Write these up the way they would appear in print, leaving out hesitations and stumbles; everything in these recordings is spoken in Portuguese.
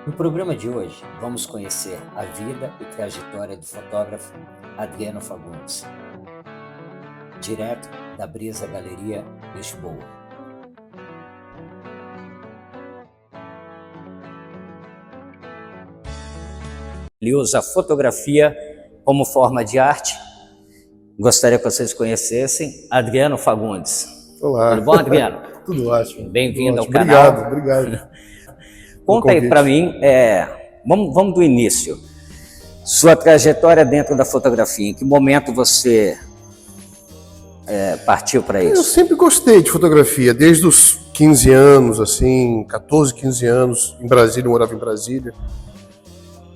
No programa de hoje, vamos conhecer a vida e trajetória do fotógrafo Adriano Fagundes, direto da Brisa Galeria, Lisboa. Ele usa a fotografia como forma de arte. Gostaria que vocês conhecessem Adriano Fagundes. Olá. Tudo bom, Adriano? Tudo ótimo. Bem-vindo ao canal. canal. Obrigado. Conta aí para mim, vamos do início. Sua trajetória dentro da fotografia, em que momento você partiu para isso? Eu sempre gostei de fotografia, desde os 15 anos, assim, 14, 15 anos, em Brasília, eu morava em Brasília.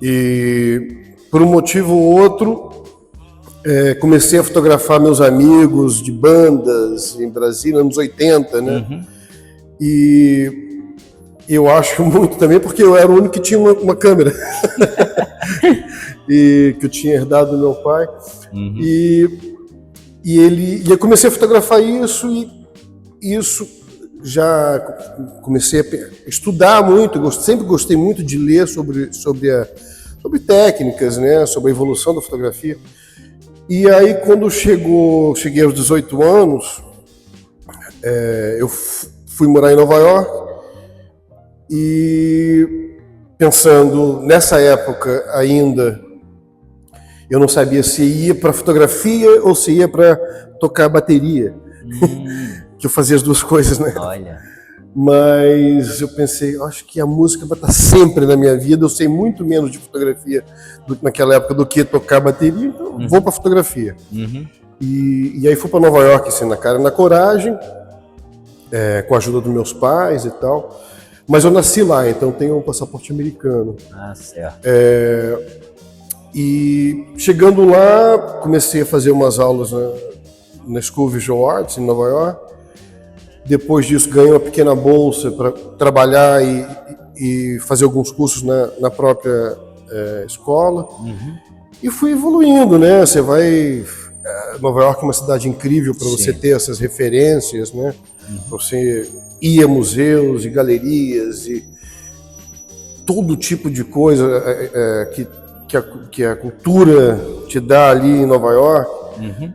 E por um motivo ou outro, comecei a fotografar meus amigos de bandas em Brasília, anos 80, né? Uhum. E eu acho muito também porque eu era o único que tinha uma câmera. E que eu tinha herdado do meu pai. Uhum. E eu comecei a fotografar isso, e isso já comecei a estudar muito. Sempre gostei muito de ler sobre técnicas, né, sobre a evolução da fotografia. E aí, quando cheguei aos 18 anos, eu fui morar em Nova York. E pensando, nessa época ainda, eu não sabia se ia para fotografia ou se ia para tocar bateria. Que eu fazia as duas coisas, né? Olha. Mas eu pensei, acho que a música vai estar sempre na minha vida. Eu sei muito menos de fotografia naquela época do que tocar bateria, então vou para fotografia. Uhum. E aí fui para Nova York, assim, na cara e na coragem, com a ajuda dos meus pais e tal. Mas eu nasci lá, então tenho um passaporte americano. Ah, certo. E chegando lá, comecei a fazer umas aulas na School of Visual Arts, em Nova York. Depois disso, ganhei uma pequena bolsa para trabalhar e fazer alguns cursos na própria escola. Uhum. E fui evoluindo, né? Você vai... Nova York é uma cidade incrível para você ter essas referências, né? Uhum. Você ir a museus e galerias e todo tipo de coisa que a cultura te dá ali em Nova York. Uhum.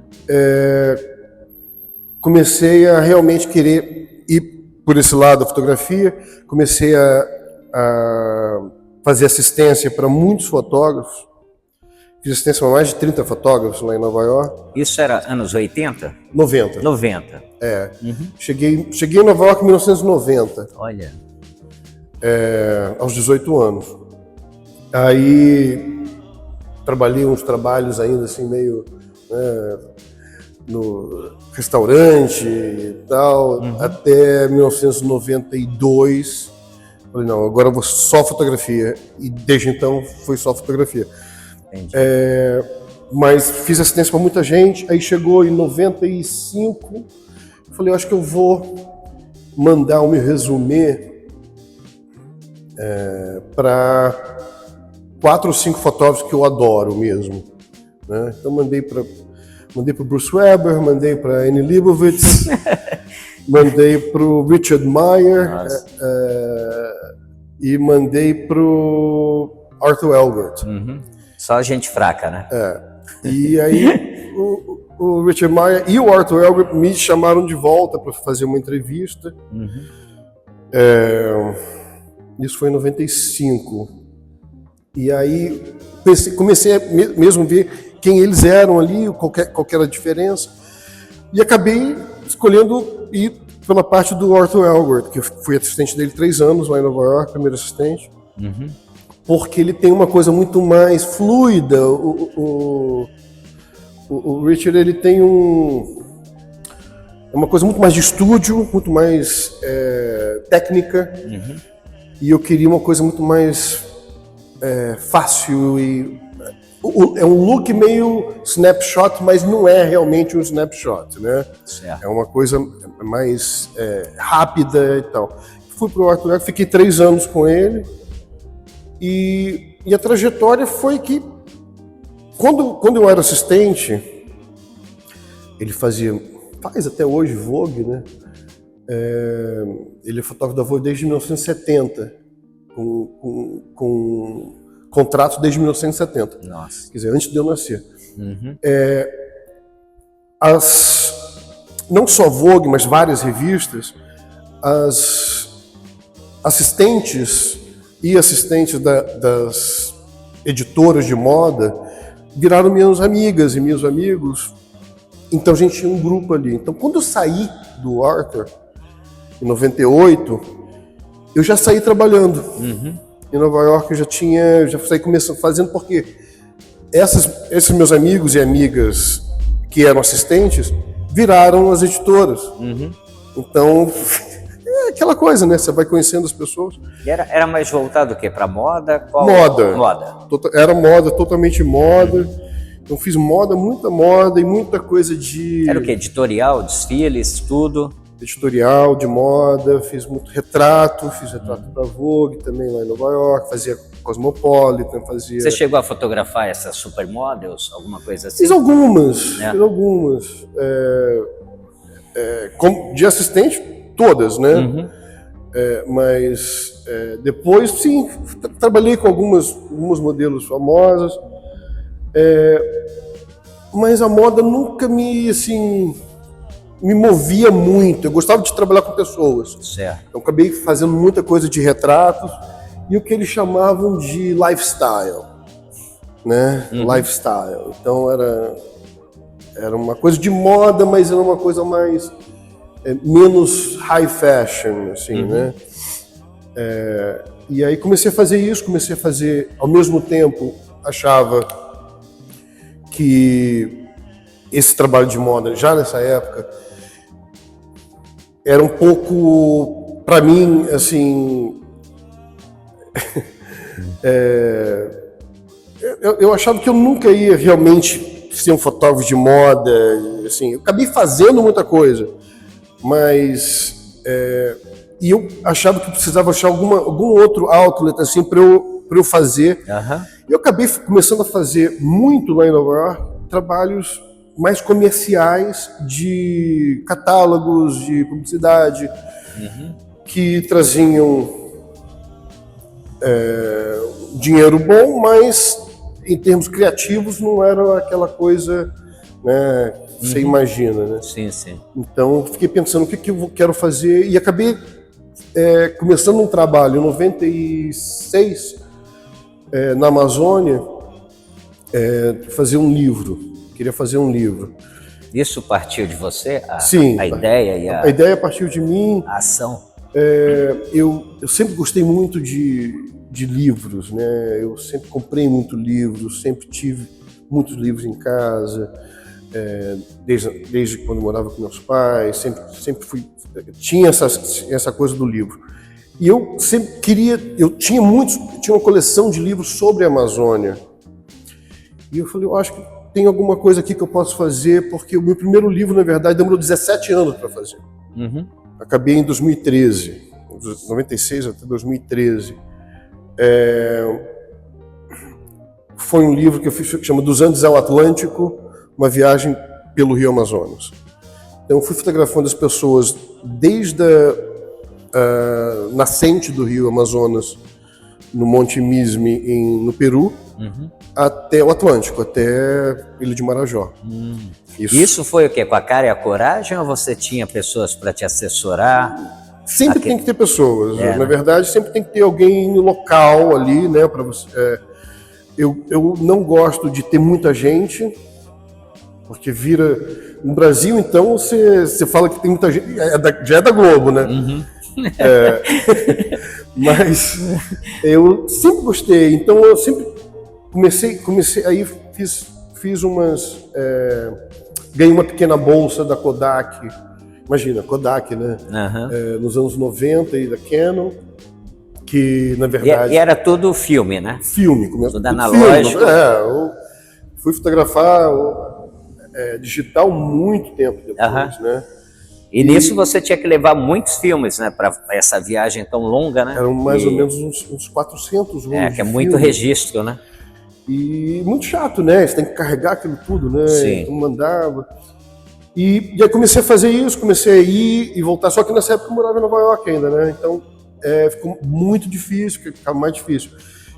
Comecei a realmente querer ir por esse lado da fotografia. Comecei a fazer assistência para muitos fotógrafos. Fiz assistência para mais de 30 fotógrafos lá em Nova York. Isso era anos 80? 90. 90. Uhum. Cheguei em Nova York em 1990. Olha. Aos 18 anos. Aí trabalhei uns trabalhos ainda assim meio, né, no restaurante e tal, até 1992. Falei, não, agora eu vou só fotografia. E desde então foi só fotografia. Mas fiz assistência para muita gente. Aí chegou em 95, falei, eu acho que eu vou mandar o meu resumê para 4 ou 5 fotógrafos que eu adoro mesmo, né? Então mandei para Bruce Weber, mandei para Annie Leibovitz, mandei para o Richard Meier, e mandei para o Arthur Elbert. Uhum. Só gente fraca, né? E aí o Richard Meier e o Arthur Elbert me chamaram de volta para fazer uma entrevista. Uhum. Isso foi em 95. E aí comecei a mesmo ver quem eles eram ali, qual era a diferença. E acabei escolhendo ir pela parte do Arthur Elbert, que eu fui assistente dele 3 anos lá em Nova York, primeiro assistente. Uhum. Porque ele tem uma coisa muito mais fluida. O Richard, ele tem uma coisa muito mais de estúdio, muito mais técnica. Uhum. E eu queria uma coisa muito mais fácil. É um look meio snapshot, mas não é realmente um snapshot, né? Certo. É uma coisa mais rápida e tal. Fui para o Arthur, fiquei 3 anos com ele. E a trajetória foi que, quando eu era assistente, ele faz até hoje Vogue, né? Ele é fotógrafo da Vogue desde 1970, com contratos desde 1970. Nossa. Quer dizer, antes de eu nascer. Uhum. Não só Vogue, mas várias revistas, as assistentes e assistentes das editoras de moda viraram minhas amigas e meus amigos. Então a gente tinha um grupo ali. Então quando eu saí do Arthur, em 98, eu já saí trabalhando. Uhum. Em Nova York eu já saí começando fazendo, porque esses meus amigos e amigas que eram assistentes viraram as editoras. Uhum. Então, é aquela coisa, né? Você vai conhecendo as pessoas. E era mais voltado o quê? Para moda? Moda. Moda. Era moda, totalmente moda. Então fiz moda, muita moda e muita coisa de... Era o quê? Editorial, desfiles, tudo? Editorial, de moda, fiz muito retrato, fiz retrato para Vogue também lá em Nova York, fazia Cosmopolitan, fazia... Você chegou a fotografar essas supermodels, alguma coisa assim? Fiz algumas, fiz algumas. De assistente, todas, né? Uhum. Mas depois, sim, trabalhei com algumas modelos famosas. Mas a moda nunca me movia muito. Eu gostava de trabalhar com pessoas. Certo. Então acabei fazendo muita coisa de retratos e o que eles chamavam de lifestyle, né? Uhum. Lifestyle. Então era uma coisa de moda, mas era uma coisa mais menos high fashion, assim, né? E aí comecei a fazer isso, ao mesmo tempo achava que esse trabalho de moda, já nessa época, era um pouco, para mim, assim... eu achava que eu nunca ia realmente ser um fotógrafo de moda, assim, eu acabei fazendo muita coisa, mas... e eu achava que precisava achar algum outro outlet, assim, para eu fazer. Uhum. Eu acabei começando a fazer muito lá em Nova York, trabalhos mais comerciais de catálogos, de publicidade, que traziam dinheiro bom, mas em termos criativos não era aquela coisa, né, que você imagina, né? Sim, sim. Então fiquei pensando o que eu quero fazer e acabei começando um trabalho em 96 na Amazônia, fazer um livro. Queria fazer um livro. Isso partiu de você? Sim. A ideia e a ideia partiu de mim. A ação? Eu sempre gostei muito de livros, né? Eu sempre comprei muito livros, sempre tive muitos livros em casa, desde quando eu morava com meus pais, sempre tinha essa coisa do livro. E eu sempre tinha uma coleção de livros sobre a Amazônia. E eu falei, eu acho que tem alguma coisa aqui que eu posso fazer, porque o meu primeiro livro, na verdade, demorou 17 anos para fazer. Uhum. Acabei em 2013, 96 até 2013. Foi um livro que eu fiz que chama Dos Andes ao Atlântico, uma viagem pelo Rio Amazonas. Então eu fui fotografando as pessoas desde a nascente do Rio Amazonas, no Monte Misme, no Peru, até o Atlântico, até Ilha de Marajó. Isso foi o quê? Com a cara e a coragem, ou você tinha pessoas para te assessorar? Sempre tem que ter pessoas. Na verdade, sempre tem que ter alguém local ali, né, para você. Eu não gosto de ter muita gente, porque vira... No Brasil, então, você fala que tem muita gente, já é da Globo, né? Mas eu sempre gostei, então eu sempre comecei aí fiz umas... ganhei uma pequena bolsa da Kodak, imagina, Kodak, né? Nos anos 90 e da Canon, que na verdade... E era tudo filme, né? Filme. Tudo analógico. Eu fui fotografar digital muito tempo depois, né? E nisso você tinha que levar muitos filmes, né? Para essa viagem tão longa, né? Eram mais ou menos uns 400 rolos que é muito registro, né? E muito chato, né? Você tem que carregar aquilo tudo, né? Sim. Então mandava. E aí comecei a fazer isso, comecei a ir e voltar. Só que nessa época eu morava em Nova York ainda, né? Então ficou muito difícil, ficava mais difícil.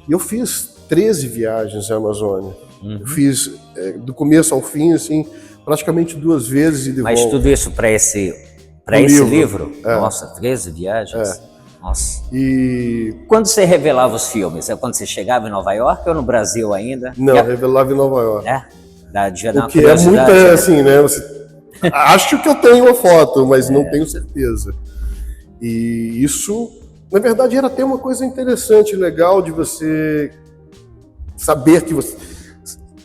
E eu fiz 13 viagens à Amazônia. Eu fiz do começo ao fim, assim, praticamente 2 vezes e de Mas volta. tudo isso para esse livro? Nossa, 13 viagens? Nossa. E Quando você revelava os filmes? É quando você chegava em Nova York ou no Brasil ainda? não, revelava em Nova York. Devia dar uma O que é muito curiosidade, né? assim, né? Acho que eu tenho uma foto, mas não tenho certeza. E isso, na verdade, era até uma coisa interessante, legal de você saber que você...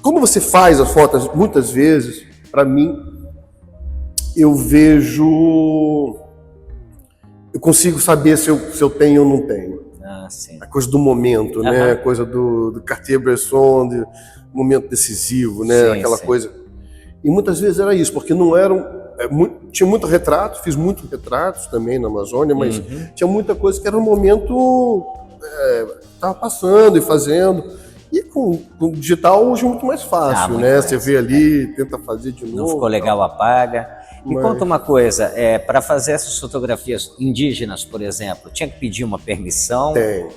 Como você faz as fotos, muitas vezes, para mim, eu vejo... Eu consigo saber se eu tenho ou não tenho. Sim. A coisa do momento, né? A coisa do Cartier-Bresson, do momento decisivo, né? Aquela coisa. E muitas vezes era isso, porque não eram... tinha muito retrato, fiz muitos retratos também na Amazônia, mas tinha muita coisa que era um momento... Estava passando e fazendo. E com o digital hoje é muito mais fácil, né? Você vê ali, tenta fazer de novo. Não ficou legal, apaga. Me conta uma coisa, para fazer essas fotografias indígenas, por exemplo, tinha que pedir uma permissão? Tem.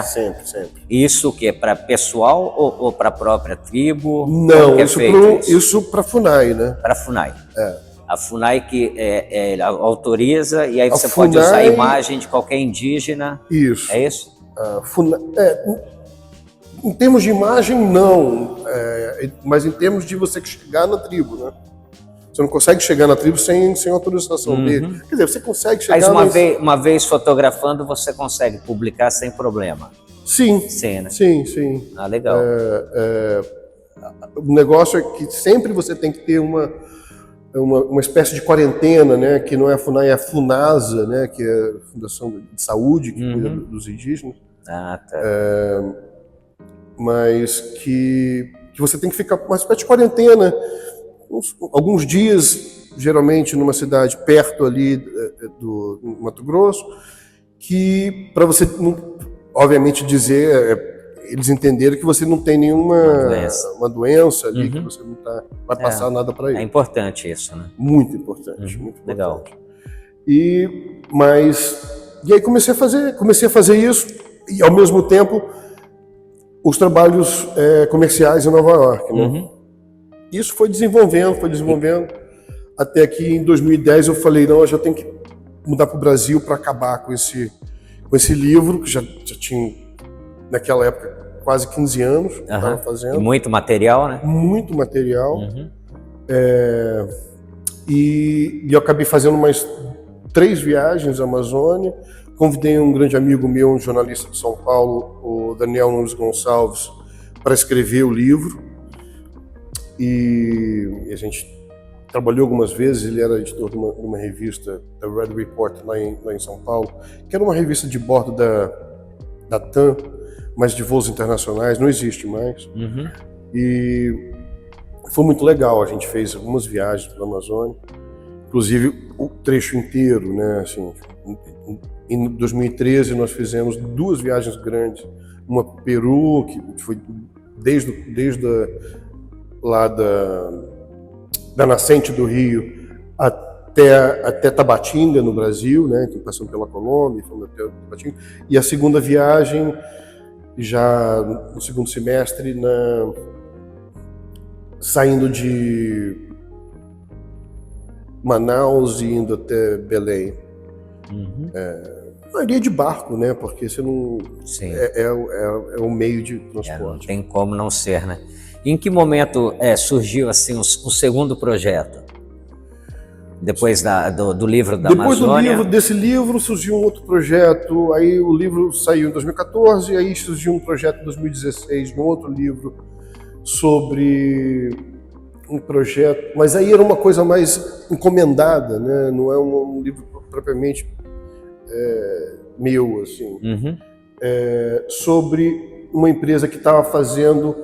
Sempre. Isso o quê? Para pessoal ou para a própria tribo? Não, isso para a FUNAI, né? Para a FUNAI. A FUNAI que autoriza e aí você pode usar a imagem de qualquer indígena. Isso. É isso? Em termos de imagem, não. Mas em termos de você chegar na tribo, né? Você não consegue chegar na tribo sem autorização dele. Quer dizer, você consegue chegar... Mas uma vez fotografando, você consegue publicar sem problema? Sim. Sim, né? Sim. Legal. O negócio é que sempre você tem que ter uma espécie de quarentena, né? Que não é a FUNAI, é a FUNASA, né? Que é a Fundação de Saúde, que cuida dos indígenas. Tá. Mas que você tem que ficar uma espécie de quarentena, alguns dias, geralmente numa cidade perto ali do Mato Grosso, que para você, obviamente, dizer, eles entenderam que você não tem nenhuma doença ali, que você não vai passar nada para eles. É importante isso, né? Muito importante, muito importante. Legal. E aí comecei a fazer isso e ao mesmo tempo os trabalhos comerciais em Nova York, né? Isso foi desenvolvendo, até que em 2010 eu falei, não, eu já tenho que mudar para o Brasil para acabar com esse livro, que já tinha, naquela época, quase 15 anos que eu estava fazendo. E muito material, né? Muito material. E eu acabei fazendo mais 3 viagens à Amazônia. Convidei um grande amigo meu, um jornalista de São Paulo, o Daniel Nunes Gonçalves, para escrever o livro. E a gente trabalhou algumas vezes, ele era editor de uma revista, da Red Report, lá em São Paulo, que era uma revista de bordo da TAM, mas de voos internacionais, não existe mais. E foi muito legal, a gente fez algumas viagens pela Amazônia, inclusive o trecho inteiro, né? Assim, em 2013 nós fizemos 2 viagens grandes, uma para o Peru, que foi desde lá da nascente do rio até Tabatinga, no Brasil, né? Então, passando pela Colômbia, fomos até Tabatinga. E a segunda viagem, já no segundo semestre, saindo de Manaus e indo até Belém. Maioria de barco, né? Porque você não... Sim. É um meio de transporte. Não tem como não ser, né? Em que momento surgiu assim um segundo projeto? Depois do livro da Amazônia? Depois desse livro surgiu um outro projeto, aí o livro saiu em 2014, aí surgiu um projeto em 2016, um outro livro sobre um projeto, mas aí era uma coisa mais encomendada, né? Não é um livro propriamente meu, assim. Sobre uma empresa que estava fazendo...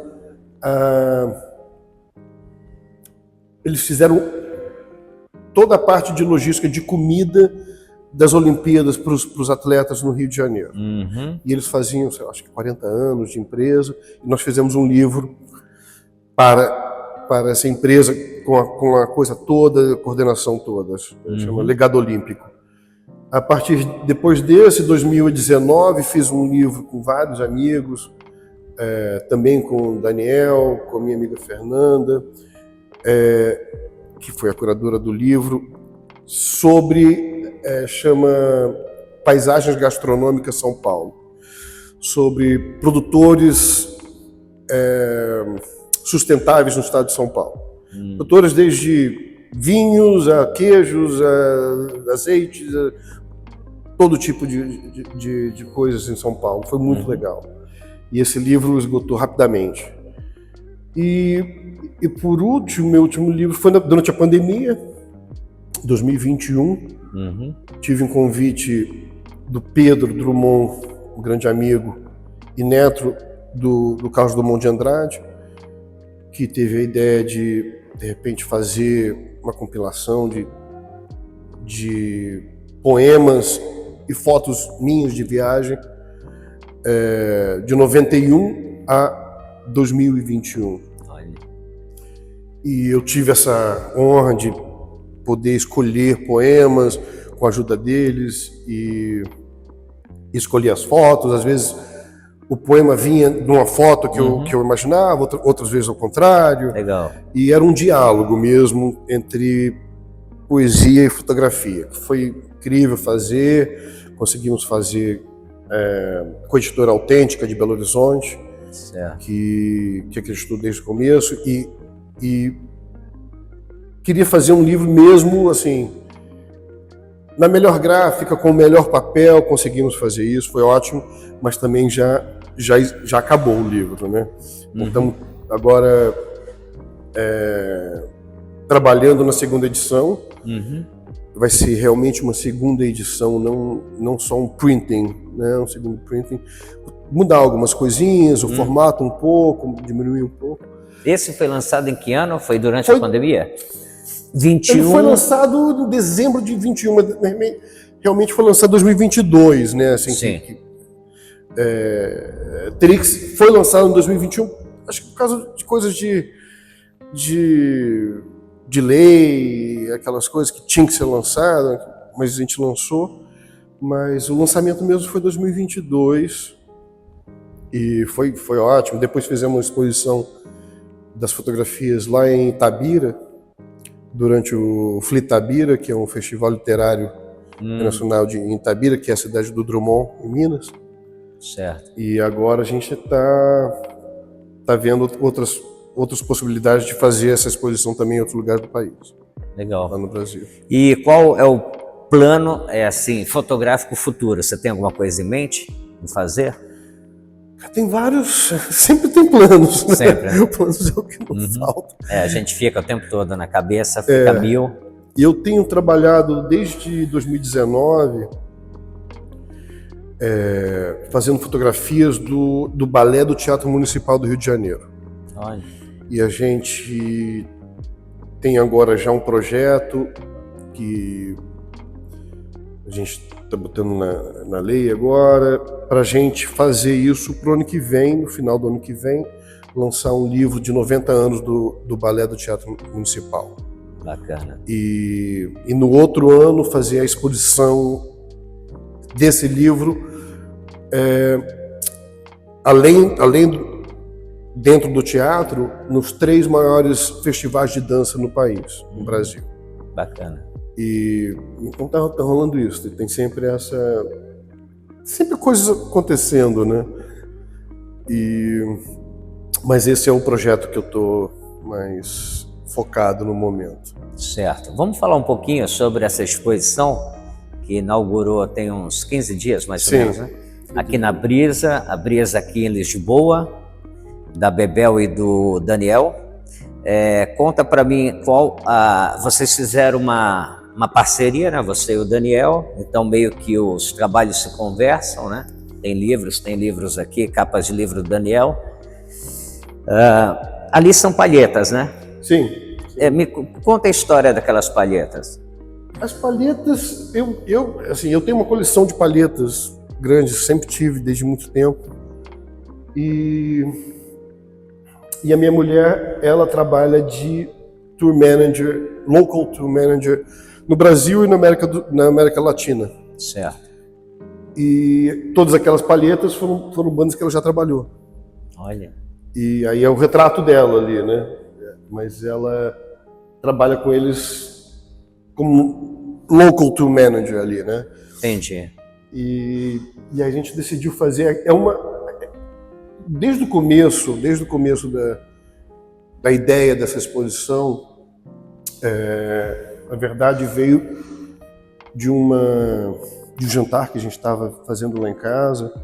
eles fizeram toda a parte de logística de comida das Olimpíadas para os atletas no Rio de Janeiro. E eles faziam, sei lá, acho que 40 anos de empresa, e nós fizemos um livro para essa empresa com a coisa toda, a coordenação toda, chama Legado Olímpico. Depois desse, 2019, fiz um livro com vários amigos, também com o Daniel, com a minha amiga Fernanda, que foi a curadora do livro, chama Paisagens Gastronômicas São Paulo, sobre produtores sustentáveis no estado de São Paulo. Produtores desde vinhos, a queijos, a azeites, todo tipo de coisas em São Paulo. Foi muito legal. E esse livro esgotou rapidamente. E por último, meu último livro foi durante a pandemia, 2021. Tive um convite do Pedro Drummond, um grande amigo, e neto do Carlos Drummond de Andrade, que teve a ideia de repente, fazer uma compilação de poemas e fotos minhas de viagem de 91 a 2021. E eu tive essa honra de poder escolher poemas com a ajuda deles e escolher as fotos. Às vezes o poema vinha de uma foto que eu imaginava, outras vezes ao contrário. Legal. E era um diálogo mesmo entre poesia e fotografia. Foi incrível fazer, conseguimos fazer com a editora Autêntica de Belo Horizonte, que acreditou desde o começo, e queria fazer um livro mesmo assim, na melhor gráfica, com o melhor papel. Conseguimos fazer isso, foi ótimo, mas também já acabou o livro, né? Então, agora trabalhando na segunda edição. Vai ser realmente uma segunda edição, não só um printing, né? Um segundo printing. Mudar algumas coisinhas, o formato um pouco, diminuir um pouco. Esse foi lançado em que ano? Foi durante a pandemia? 21? Ele foi lançado em dezembro de 21, mas realmente foi lançado em 2022, né? Assim, sim. Trix foi lançado em 2021, acho que por causa de coisas de lei, aquelas coisas que tinham que ser lançadas, mas a gente lançou. Mas o lançamento mesmo foi em 2022 e foi ótimo. Depois fizemos uma exposição das fotografias lá em Itabira, durante o Flitabira, que é um festival literário internacional em Itabira, que é a cidade do Drummond, em Minas. Certo. E agora a gente tá vendo outras possibilidades de fazer essa exposição também em outros lugares do país. Legal. Lá no Brasil. E qual é o plano, assim, fotográfico futuro? Você tem alguma coisa em mente em fazer? Tem vários, sempre tem planos, né? Sempre. Planos é o que não falta. A gente fica o tempo todo na cabeça, fica mil. E eu tenho trabalhado desde 2019 fazendo fotografias do balé do Teatro Municipal do Rio de Janeiro. Olha. E a gente tem agora já um projeto que a gente está botando na lei agora, para a gente fazer isso para o ano que vem, no final do ano que vem, lançar um livro de 90 anos do balé do Teatro Municipal. Bacana. E no outro ano fazer a exposição desse livro, dentro do teatro, nos 3 maiores festivais de dança no país, no Brasil. Bacana. E então tá rolando isso, tem sempre coisas acontecendo, né? Mas esse é o projeto que eu tô mais focado no momento. Certo. Vamos falar um pouquinho sobre essa exposição que inaugurou tem uns 15 dias, mais ou menos, né? Aqui na Brisa, a Brisa aqui em Lisboa, da Bebel e do Daniel. Conta para mim vocês fizeram uma parceria, né? Você e o Daniel, então meio que os trabalhos se conversam, né? Tem livros aqui, capas de livro do Daniel. Ali são palhetas, né? Sim. Me conta a história daquelas palhetas. As palhetas, eu tenho uma coleção de palhetas grandes, sempre tive desde muito tempo. E a minha mulher, ela trabalha de tour manager, local tour manager, no Brasil e na América Latina. Certo. E todas aquelas palhetas foram bandas que ela já trabalhou. Olha. E aí é o retrato dela ali, né? Mas ela trabalha com eles como local tour manager ali, né? Entendi. E a gente decidiu fazer... Desde o começo da ideia dessa exposição, na verdade veio de um jantar que a gente estava fazendo lá em casa,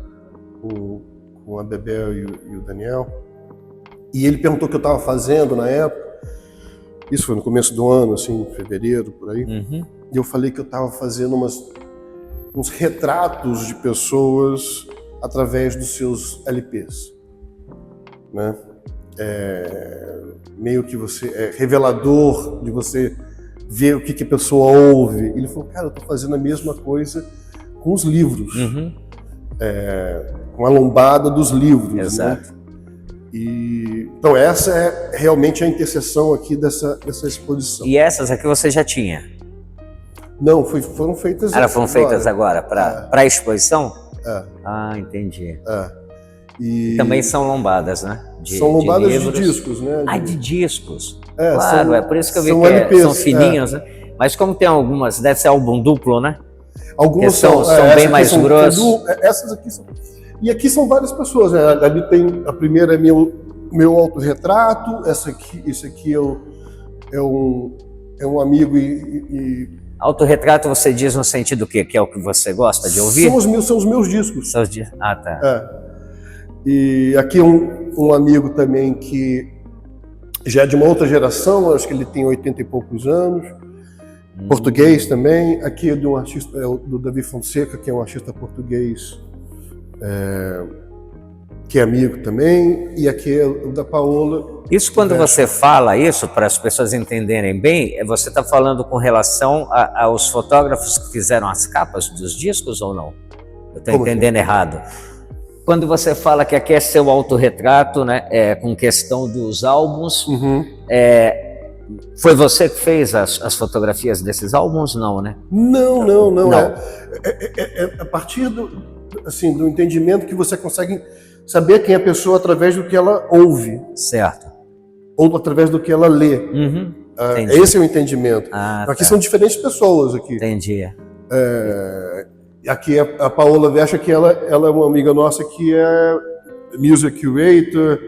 com a Bebel e o Daniel. E ele perguntou o que eu estava fazendo na época. Isso foi no começo do ano, assim, em fevereiro, por aí. Uhum. E eu falei que eu estava fazendo uns retratos de pessoas através dos seus LPs, né? Meio que é revelador de você ver o que a pessoa ouve. Ele falou, cara, eu estou fazendo a mesma coisa com os livros, Uhum. Com a lombada dos livros. Exato. Né? Então essa é realmente a interseção aqui dessa exposição. E essas aqui você já tinha? Não, foram feitas agora. Elas foram feitas agora para a exposição? É. Ah, entendi. E também são lombadas, né? São lombadas de discos, né? De discos. É, claro, é por isso que eu vi são que LPs, são fininhos, né? Mas como tem algumas, deve ser álbum duplo, né? Algumas são bem mais grossos. Essas aqui são... E aqui são várias pessoas, né? Ali tem, a primeira é meu autorretrato, esse aqui é um amigo e... Autorretrato você diz no sentido do quê? Que é o que você gosta de ouvir? São os meus discos. Ah, tá. E aqui um amigo também que já é de uma outra geração, acho que ele tem 80 e poucos anos, português também. Aqui é de um artista, do Davi Fonseca, que é um artista português, que é amigo também. E aqui é o da Paola. Isso quando você fala isso, para as pessoas entenderem bem, você está falando com relação aos fotógrafos que fizeram as capas dos discos ou não? Eu estou entendendo errado. Quando você fala que aqui é seu autorretrato, né, com questão dos álbuns, foi você que fez as fotografias desses álbuns, não, né? Não. É a partir do entendimento que você consegue saber quem é a pessoa através do que ela ouve. Certo. Ou através do que ela lê. Uhum. Esse é o entendimento. Aqui são diferentes pessoas aqui. Entendi. Aqui a Paola Vecha, que ela é uma amiga nossa que é music curator,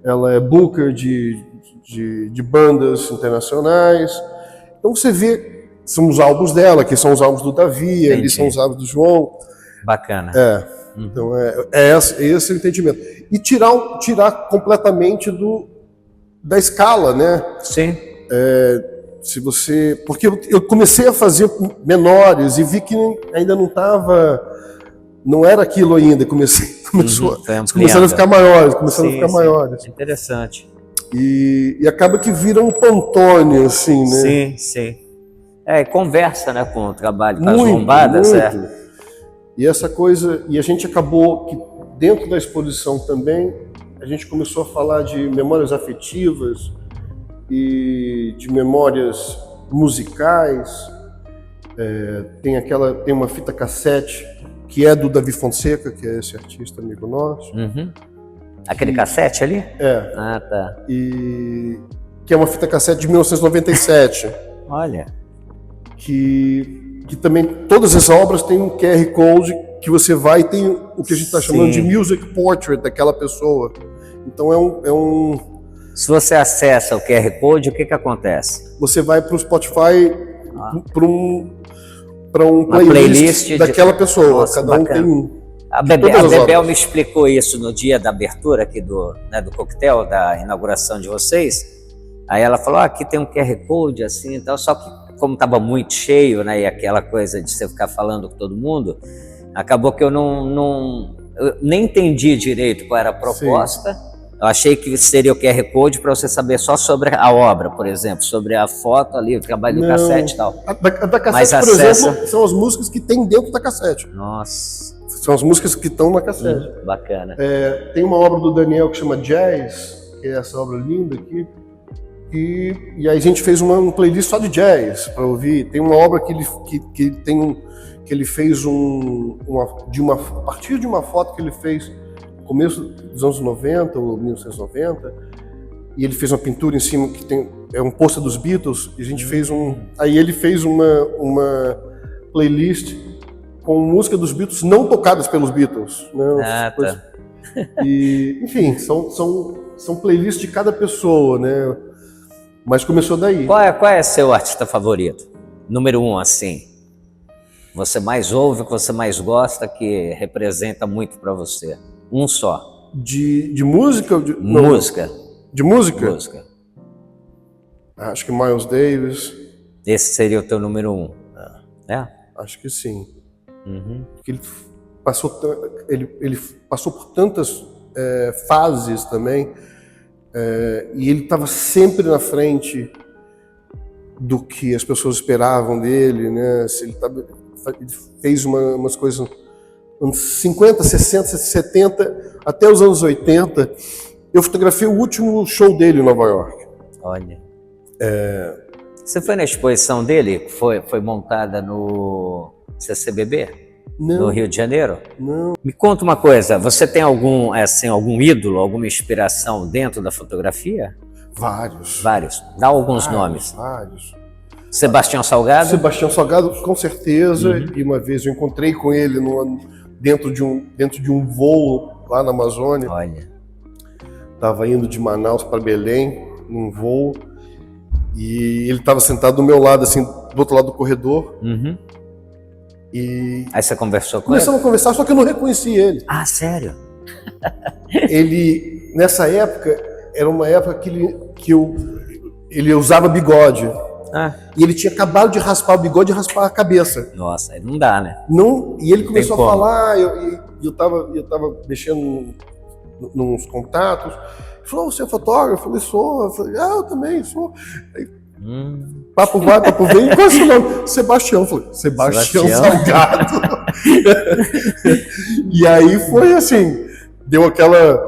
ela é booker de bandas internacionais. Então você vê, são os álbuns dela, que são os álbuns do Davi, ali são os álbuns do João. Bacana. Então esse é o entendimento. E tirar completamente da escala, né? Sim. Porque eu comecei a fazer menores e vi que ainda não era aquilo ainda, começaram a ficar maiores, Interessante. E acaba que vira um Pantone, assim, né? Sim. Conversa, né, com o trabalho, com as lombadas. Muito. E essa coisa, e a gente acabou que dentro da exposição também, a gente começou a falar de memórias afetivas e de memórias musicais. Tem uma fita cassete que é do Davi Fonseca, que é esse artista amigo nosso. Uhum. Aquele cassete ali? Ah, tá. E que é uma fita cassete de 1997. Olha. Que também todas as obras têm um QR Code que você vai e tem o que a gente está chamando de music portrait daquela pessoa. Então Se você acessa o QR Code, o que acontece? Você vai para o Spotify para um playlist daquela pessoa. Nossa, cada bacana. Um tem um. A Bebel me explicou isso no dia da abertura aqui do coquetel, da inauguração de vocês. Aí ela falou, aqui tem um QR Code assim e tal, só que como estava muito cheio, né, e aquela coisa de você ficar falando com todo mundo, acabou que eu eu nem entendi direito qual era a proposta. Sim. Eu achei que seria o QR Code para você saber só sobre a obra, por exemplo, sobre a foto ali, o trabalho do cassete e tal. A da cassete, por exemplo, são as músicas que tem dentro da cassete. Nossa. São as músicas que estão na cassete. Bacana. Tem uma obra do Daniel que chama Jazz, que é essa obra linda aqui, E aí a gente fez uma playlist só de jazz para ouvir. Tem uma obra que ele fez a partir de uma foto que ele fez no começo dos anos 90 ou 1990, e ele fez uma pintura em cima que é um pôster dos Beatles, e a gente fez aí ele fez uma playlist com música dos Beatles não tocadas pelos Beatles, né? Tá. E, enfim, são playlists de cada pessoa, né? Mas começou daí. Qual é seu artista favorito? Número 1, assim. Você mais ouve, que você mais gosta, que representa muito para você? Um só. De música? Música. De música? Música. Acho que Miles Davis. Esse seria o teu número 1. É? Acho que sim. Uhum. Ele passou por tantas fases também, e ele estava sempre na frente do que as pessoas esperavam dele, né? Ele fez umas coisas anos 50, 60, 70, até os anos 80. Eu fotografei o último show dele em Nova York. Olha. Você foi na exposição dele, que foi montada no CCBB? Não. No Rio de Janeiro? Não. Me conta uma coisa, você tem algum ídolo, alguma inspiração dentro da fotografia? Vários. Vários. Dá alguns nomes. Vários. Sebastião Salgado? Sebastião Salgado, com certeza. E uma vez eu encontrei com ele dentro de um voo lá na Amazônia. Olha. Estava indo de Manaus para Belém, num voo. E ele estava sentado do meu lado, assim, do outro lado do corredor. Uhum. E aí você conversou com começamos a conversar, só que eu não reconheci ele. Ah, sério? Ele, nessa época, era uma época que ele usava bigode. E ele tinha acabado de raspar o bigode e raspar a cabeça. Nossa, aí não dá, né? Não, e ele começou a falar, eu tava mexendo nos contatos. Ele falou: você é fotógrafo? Eu falei: sou. Eu falei: eu também sou. Aí, papo vai, papo vem. Qual é o seu nome? Sebastião. Eu falei: Sebastião Salgado. E aí foi assim, deu aquela...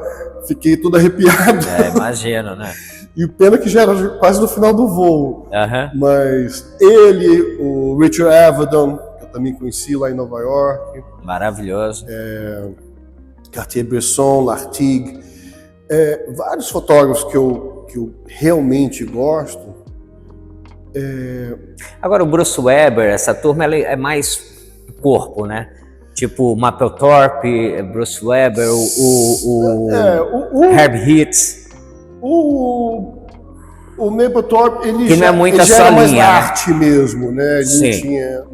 Fiquei todo arrepiado. Imagino, né? E pena que já era quase no final do voo. Mas ele, o Richard Avedon, que eu também conheci lá em Nova York. Maravilhoso. Cartier-Bresson, Lartigue. Vários fotógrafos que eu realmente gosto. Agora o Bruce Weber, essa turma, ela é mais corpo, né? Tipo o Mapplethorpe, Bruce Weber, o Herb Hitz. O Mapplethorpe, ele que já, não é ele já era mais linha, arte mesmo, né? Ele Sim. Não tinha...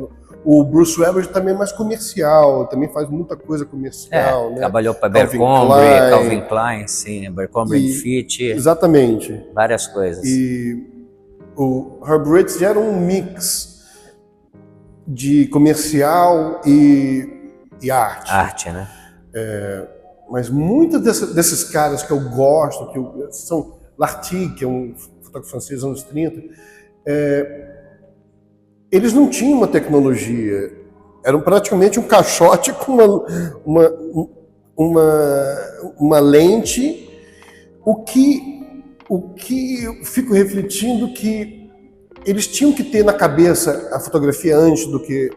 O Bruce Weber também é mais comercial, também faz muita coisa comercial, né? Trabalhou para Calvin Klein, sim, Abercrombie & Fitch. Exatamente. Várias coisas. E o Herb Ritts já era um mix de comercial e arte. Arte, né? Mas muitos desses caras que eu gosto, são Lartigue, que é um fotógrafo francês dos anos 30, eles não tinham uma tecnologia, eram praticamente um caixote com uma lente. O que eu fico refletindo que eles tinham que ter na cabeça a fotografia antes do que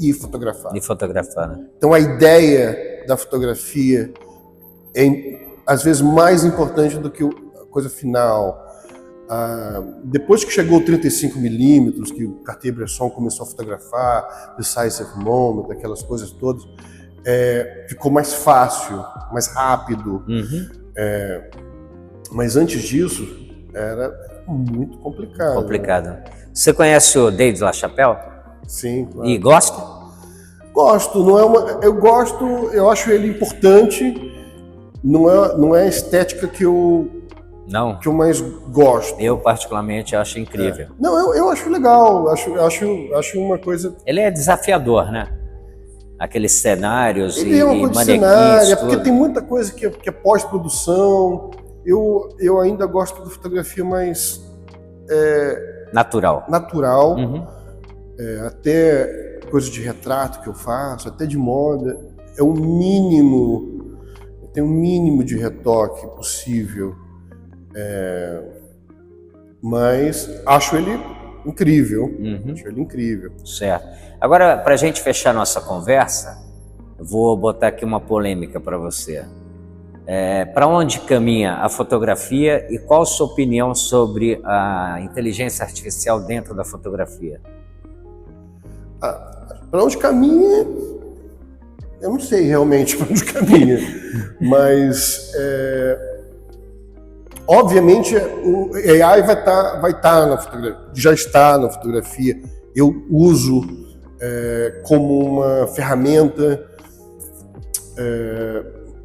ir fotografar. E fotografar, né? Então a ideia da fotografia é às vezes mais importante do que a coisa final. Depois que chegou o 35mm, que o Cartier-Bresson começou a fotografar, Decisive Moment, aquelas coisas todas, ficou mais fácil, mais rápido. Mas antes disso, era muito complicado. Complicado. Né? Você conhece o David LaChapelle? Sim, claro. E gosta? Gosto, eu gosto, eu acho ele importante, não é a estética que eu mais gosto. Eu particularmente acho incrível. Não, eu acho legal, acho uma coisa... Ele é desafiador, né? Aqueles cenários ele é uma coisa de cenário, porque tem muita coisa que é pós-produção. Eu ainda gosto da fotografia mais... natural. Até coisa de retrato que eu faço, até de moda, tem um mínimo de retoque possível. mas acho ele incrível. Acho ele incrível. Certo. Agora, para a gente fechar nossa conversa, eu vou botar aqui uma polêmica para você. Para onde caminha a fotografia e qual a sua opinião sobre a inteligência artificial dentro da fotografia? Para onde caminha, eu não sei realmente para onde caminha, mas obviamente o AI vai estar na fotografia, já está na fotografia. Eu uso como uma ferramenta,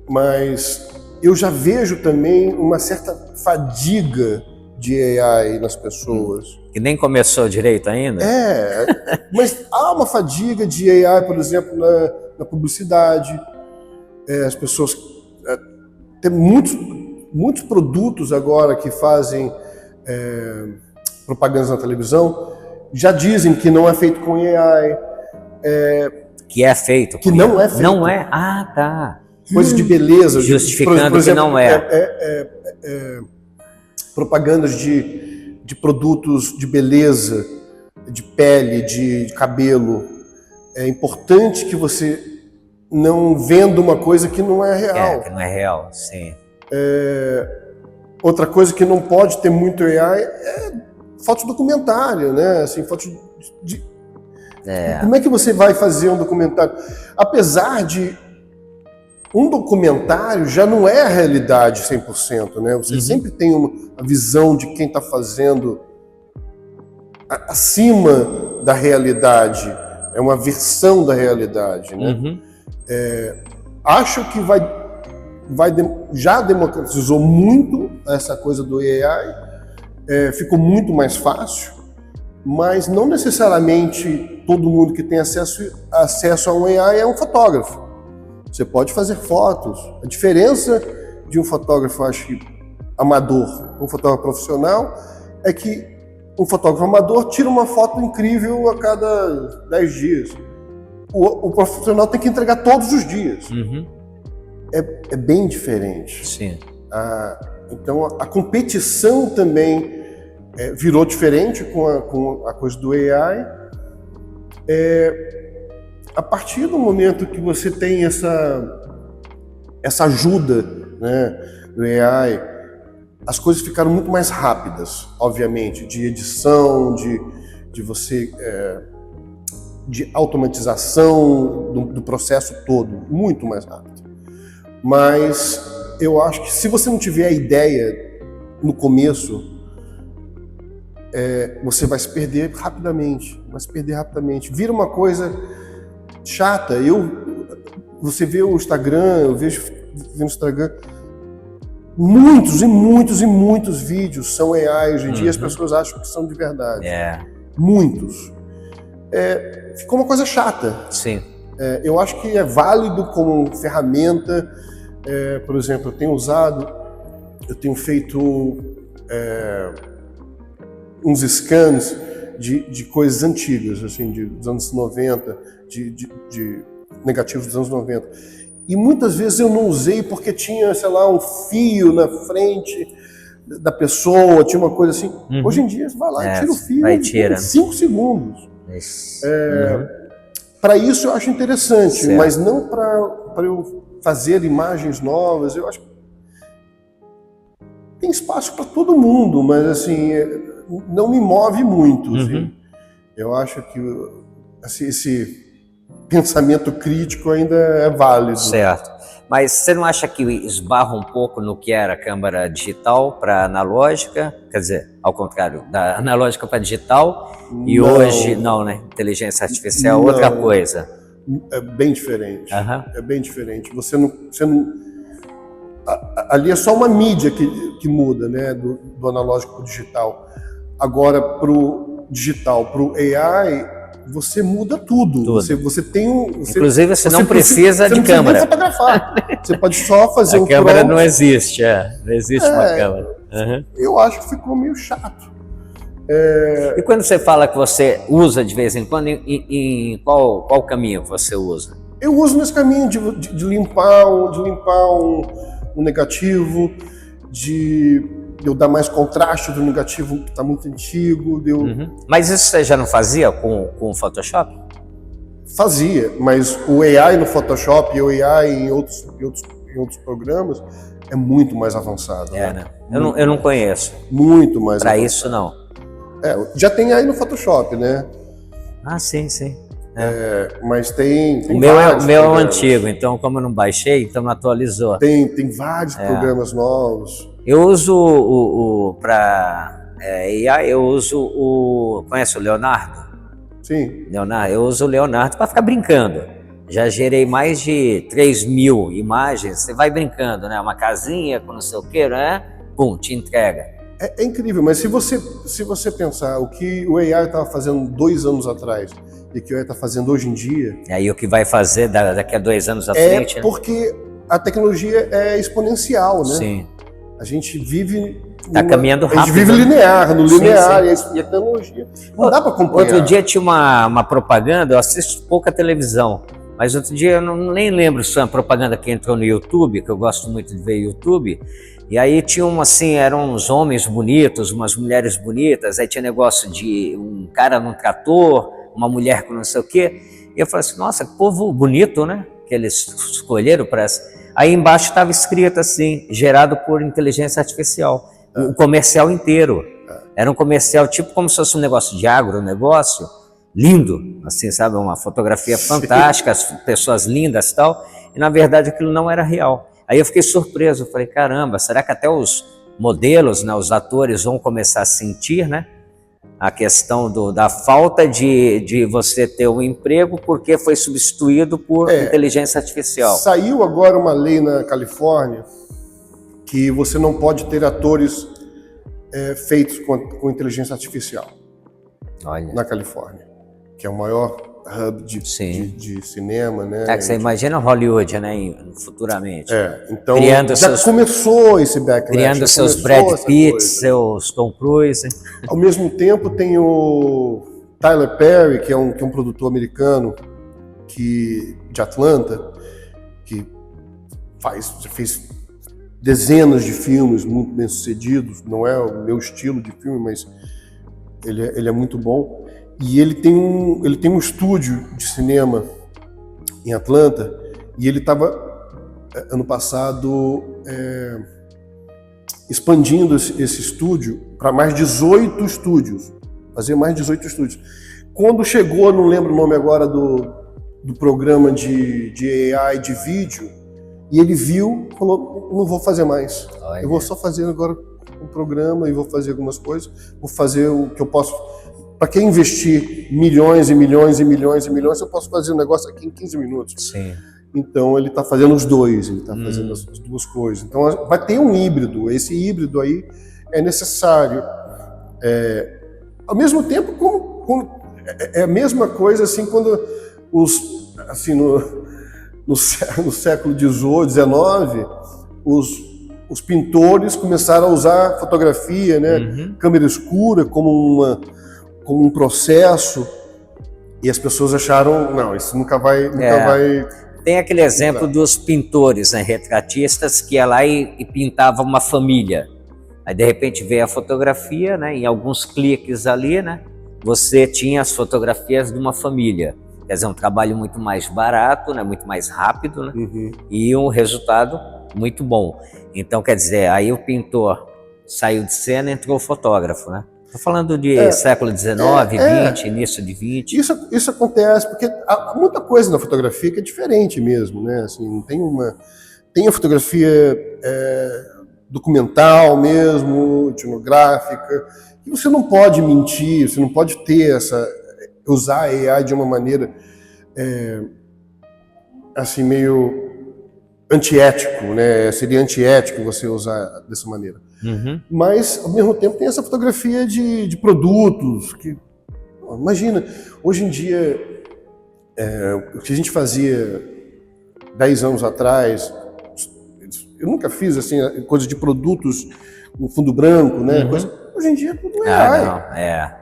mas eu já vejo também uma certa fadiga de AI nas pessoas. Que nem começou direito ainda? Mas há uma fadiga de AI, por exemplo, na publicidade. As pessoas... Tem muitos produtos agora que fazem propagandas na televisão, já dizem que não é feito com AI. Que é feito. Que não é feito. Não é? Ah, tá. Coisas de beleza. Justificando por exemplo, que não é. Propagandas de produtos de beleza, de pele, de cabelo. É importante que você não venda uma coisa que não é real. Que não é real, sim. Outra coisa que não pode ter muito AI é foto documentário, né? Assim, foto de... Como é que você vai fazer um documentário? Apesar de um documentário já não é a realidade 100%, né? Você sempre tem a visão de quem está fazendo acima da realidade. É uma versão da realidade, né? Acho que já democratizou muito essa coisa do AI, ficou muito mais fácil, mas não necessariamente todo mundo que tem acesso a um AI é um fotógrafo. Você pode fazer fotos. A diferença de um fotógrafo, acho que amador, um fotógrafo profissional, é que um fotógrafo amador tira uma foto incrível a cada 10 dias. O profissional tem que entregar todos os dias. É bem diferente. Sim. Então a competição também virou diferente com a coisa do AI. A partir do momento que você tem essa ajuda, né, do AI, as coisas ficaram muito mais rápidas, obviamente, de edição, de você... de automatização do processo todo, muito mais rápido. Mas eu acho que se você não tiver a ideia no começo, você vai se perder rapidamente, Vira uma coisa chata. Você vê o Instagram, eu vejo no Instagram, muitos vídeos são AI hoje em dia, as pessoas acham que são de verdade. Muitos. Ficou uma coisa chata. Sim. Eu acho que é válido como ferramenta. Por exemplo, eu tenho feito uns scans de coisas antigas, assim, dos anos 90, de negativos dos anos 90. E muitas vezes eu não usei porque tinha, sei lá, um fio na frente da pessoa, tinha uma coisa assim. Hoje em dia você vai lá e tira o fio em 5 segundos. Para isso eu acho interessante, mas não para eu fazer imagens novas. Eu acho que tem espaço para todo mundo, mas assim, não me move muito. Assim. Eu acho que esse pensamento crítico ainda é válido. Certo. Mas você não acha que esbarra um pouco no que era a câmera digital para analógica? Quer dizer, ao contrário, da analógica para digital, e não. Hoje não, né? Inteligência artificial é outra coisa. É bem diferente. É bem diferente. Você não ali é só uma mídia que muda, né? Do analógico para o digital. Agora, para o digital, para o AI, você muda tudo. Você tem inclusive, você não precisa de câmera. Você não precisa fotografar. Você pode só fazer a câmera não existe, não existe uma câmera. Eu acho que ficou meio chato. E quando você fala que você usa de vez em quando, em qual caminho você usa? Eu uso nesse caminho de limpar um negativo, de eu dar mais contraste do negativo que está muito antigo. Mas isso você já não fazia com o Photoshop? Fazia, mas o AI no Photoshop e o AI em outros programas é muito mais avançado. Né? Eu não conheço. Muito mais avançado. Para isso não. Já tem AI no Photoshop, né? Ah, sim. Mas tem o meu é o antigo, então como eu não baixei, então não atualizou. Tem vários programas novos. Eu uso para AI, eu uso conhece o Leonardo? Sim. Leonardo, eu uso o Leonardo para ficar brincando. Já gerei mais de 3.000 imagens, você vai brincando, né? Uma casinha com não sei o que, né? Pum, te entrega. É incrível, mas se você pensar o que o AI estava fazendo 2 anos atrás e que o AI está fazendo hoje em dia... E aí o que vai fazer daqui a 2 anos à frente, né? Porque a tecnologia é exponencial, né? Sim. A gente vive... Está caminhando rápido. A gente vive linear, no linear, sim. E a tecnologia não dá para acompanhar. Outro dia tinha uma propaganda, eu assisto pouca televisão, mas outro dia eu nem lembro se foi uma propaganda que entrou no YouTube, que eu gosto muito de ver YouTube, e aí tinha eram uns homens bonitos, umas mulheres bonitas, aí tinha negócio de um cara num trator, uma mulher com não sei o quê, e eu falei assim, nossa, que povo bonito, né? Que eles escolheram para essa. Aí embaixo estava escrito assim, gerado por inteligência artificial. O comercial inteiro. Era um comercial tipo como se fosse um negócio de agronegócio, lindo, assim, sabe? Uma fotografia fantástica, as pessoas lindas e tal. E na verdade aquilo não era real. Aí eu fiquei surpreso, eu falei, caramba, será que até os modelos, né, os atores vão começar a sentir, né? A questão da falta de você ter um emprego porque foi substituído por inteligência artificial. Saiu agora uma lei na Califórnia que você não pode ter atores feitos com inteligência artificial. Olha. Na Califórnia, que é o maior hub de cinema, né? Que você imagina Hollywood, né, futuramente. Então começou esse backlash. Criando seus Brad Pitt, seus Tom Cruise. Ao mesmo tempo tem o Tyler Perry, que é um produtor americano de Atlanta, que fez dezenas de filmes muito bem sucedidos. Não é o meu estilo de filme, mas ele é muito bom. E ele tem um estúdio de cinema em Atlanta, e ele estava, ano passado, expandindo esse estúdio para mais 18 estúdios, fazer mais 18 estúdios. Quando chegou, não lembro o nome agora do programa de AI de vídeo, e ele viu, falou, não vou fazer mais. Olha. Eu vou só fazer agora um programa e vou fazer algumas coisas, vou fazer o que eu posso. Para quem investir milhões e milhões e milhões e milhões, eu posso fazer um negócio aqui em 15 minutos. Sim. Então ele está fazendo os dois, ele está fazendo as duas coisas. Então vai ter um híbrido, esse híbrido aí é necessário. Ao mesmo tempo, é a mesma coisa assim quando no século XVIII, XIX, os pintores começaram a usar fotografia, né, câmera escura como um processo, e as pessoas acharam, não, isso nunca vai. Tem aquele exemplo dos pintores, né, retratistas, que ia lá e pintava uma família. Aí de repente veio a fotografia, né, em alguns cliques ali, né, você tinha as fotografias de uma família. Quer dizer, um trabalho muito mais barato, né, muito mais rápido, né, e um resultado muito bom. Então, quer dizer, aí o pintor saiu de cena e entrou o fotógrafo, né? Estou falando de século XIX, XX, início de XX. Isso acontece porque há muita coisa na fotografia que é diferente mesmo, né? Assim, tem a fotografia documental mesmo, etnográfica, e você não pode mentir, você não pode usar a AI de uma maneira assim meio antiético, né? Seria antiético você usar dessa maneira. Mas, ao mesmo tempo, tem essa fotografia de produtos. Imagina, hoje em dia, o que a gente fazia 10 anos atrás, eu nunca fiz assim, coisa de produtos no fundo branco, né? Hoje em dia tudo é AI.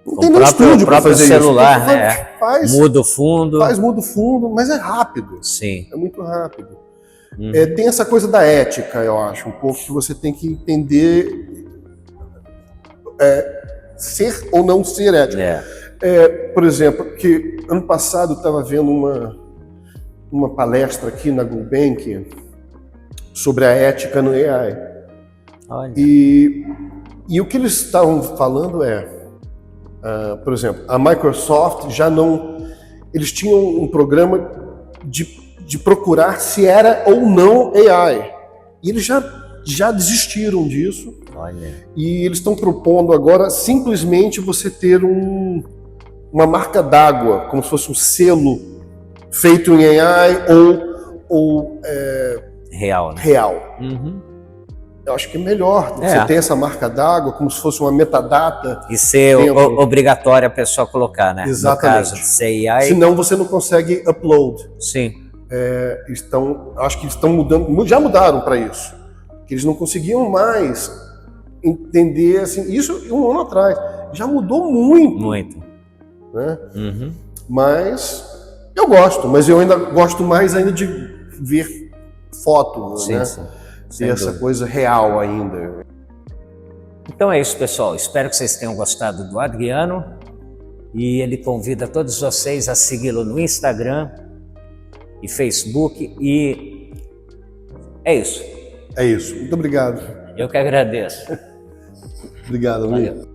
Não tem nem estúdio para fazer celular, isso. Né? Muda o fundo. Muda o fundo, mas é rápido. Sim. É muito rápido. Tem essa coisa da ética, eu acho, um pouco que você tem que entender ser ou não ser ético. Por exemplo, que ano passado eu estava vendo uma palestra aqui na Gulbenkian sobre a ética no AI. Olha. E o que eles estavam falando por exemplo, a Microsoft já não... Eles tinham um programa de procurar se era ou não AI. E eles já desistiram disso. Olha. E eles estão propondo agora simplesmente você ter uma marca d'água, como se fosse um selo feito em AI ou real, né? real. Eu acho que é melhor você ter essa marca d'água como se fosse uma metadata. E ser obrigatório a pessoa colocar, né? Exatamente. No caso de ser AI. Senão você não consegue upload. Sim. Acho que estão mudando, já mudaram para isso. Que eles não conseguiam mais entender assim, isso um ano atrás. Já mudou muito. Muito. Né? Mas eu gosto, mas eu ainda gosto mais ainda de ver foto, sim, né? Sim. Ter essa coisa real ainda. Então é isso, pessoal. Espero que vocês tenham gostado do Adriano. E ele convida todos vocês a segui-lo no Instagram e Facebook. E é isso. É isso. Muito obrigado. Eu que agradeço. Obrigado, amigo. Valeu.